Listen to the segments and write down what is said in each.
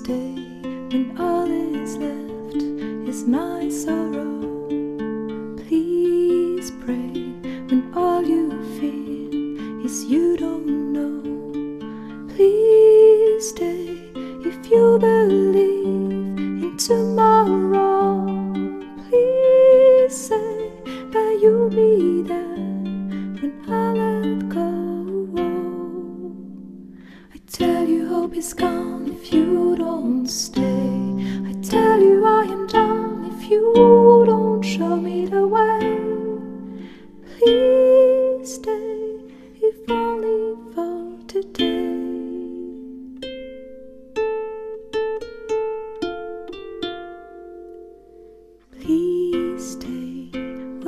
stay when all is left is my sorrow. Please pray when all you feel is you don't know. Please stay if you believe in tomorrow. Please say that you'll be there when I let go. I tell you hope is gone if you don't stay. I tell you I am done if you don't show me the way. Please stay if only for today. Please stay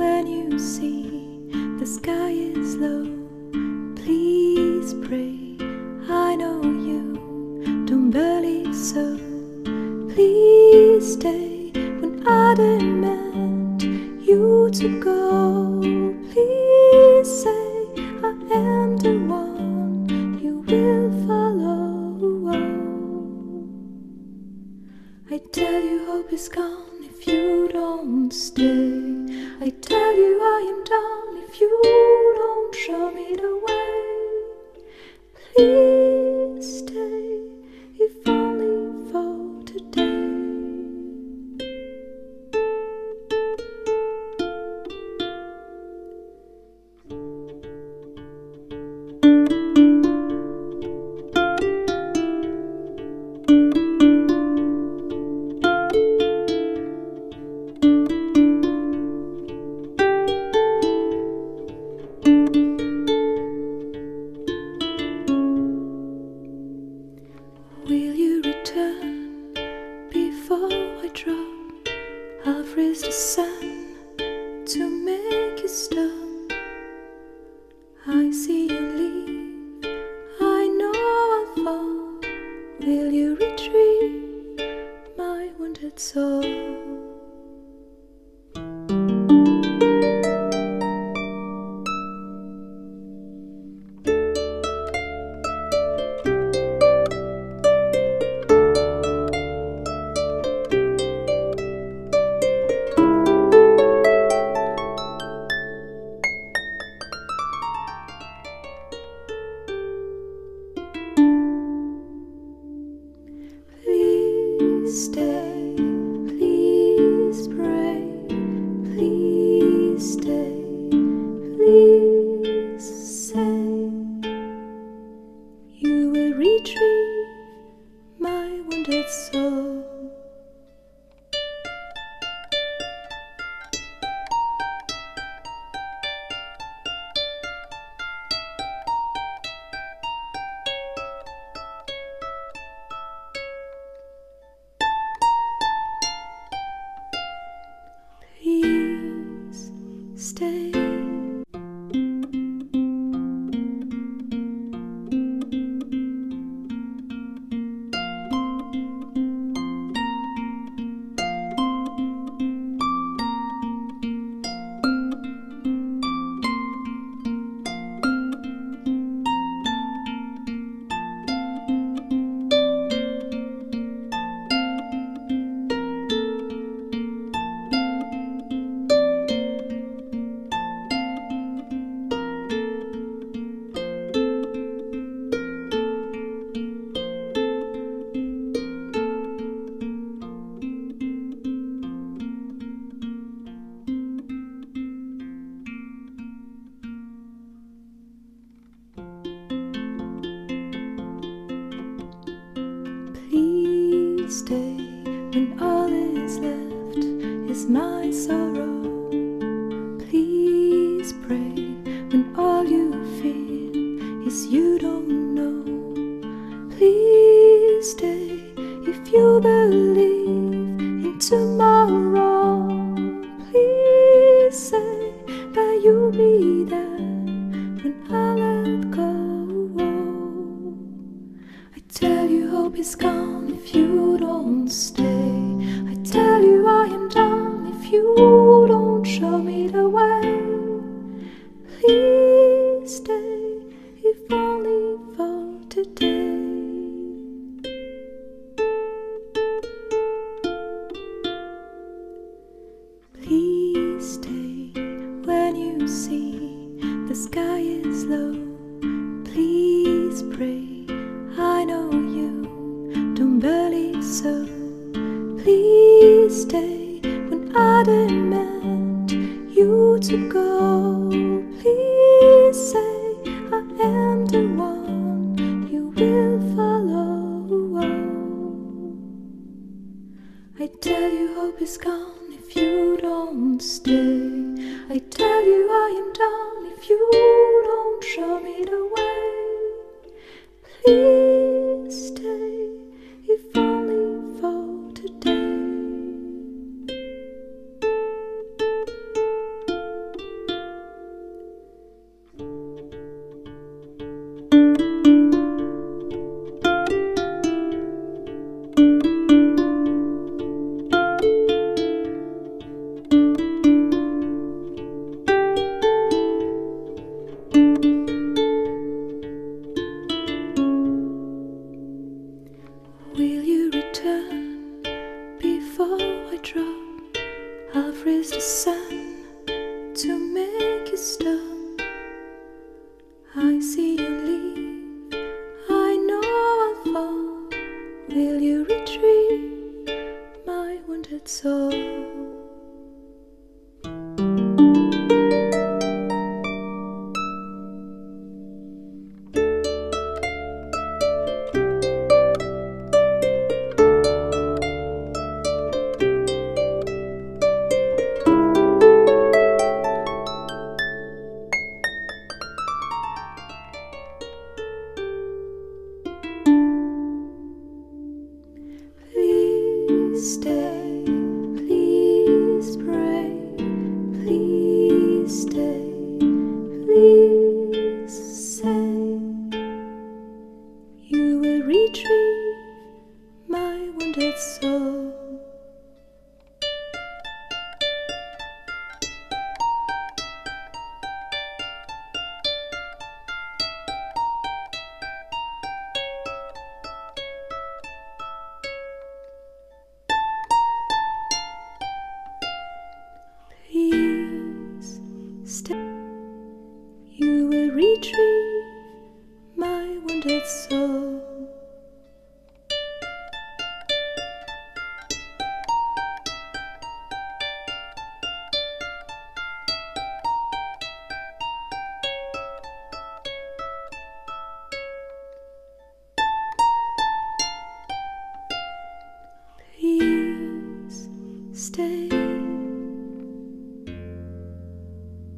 when you see the sky is low. Please pray, I know you don't believe so. Please stay when I demand you to go. Please say I am the one you will follow. I tell you hope is gone if you don't stay. I tell you I am done if you don't show me the way. Please stay if only for today. Will you return before I drop? I'll freeze the sun to make you stop. I see you leave, I know I'll fall. Will you retrieve my wounded soul? Please stay, please pray, please stay, please say you will retrieve my wounded soul. Please stay. Please stay when all is left is my sorrow. Please pray when all you feel is you don't know. Please stay if you believe in tomorrow. Please say that you'll be there when I let go. I tell you hope is gone if you don't stay. I tell you I am done if you don't show me the way. Please stay if only for today. see the sky is low. Please pray, I know you don't believe so. Please stay when I demand you to go. Please say I am the one you will follow. I tell you hope is gone if you don't stay. I tell you I am done if you don't show me the way. Please stay, if only for today. Will you return before I drop? I'll freeze the sun to make you stop. I see you leave, I know I'll fall. Will you retrieve my wounded soul? Please stay, please pray, please stay, please say you will retrieve my wounded soul. Please stay, you will retrieve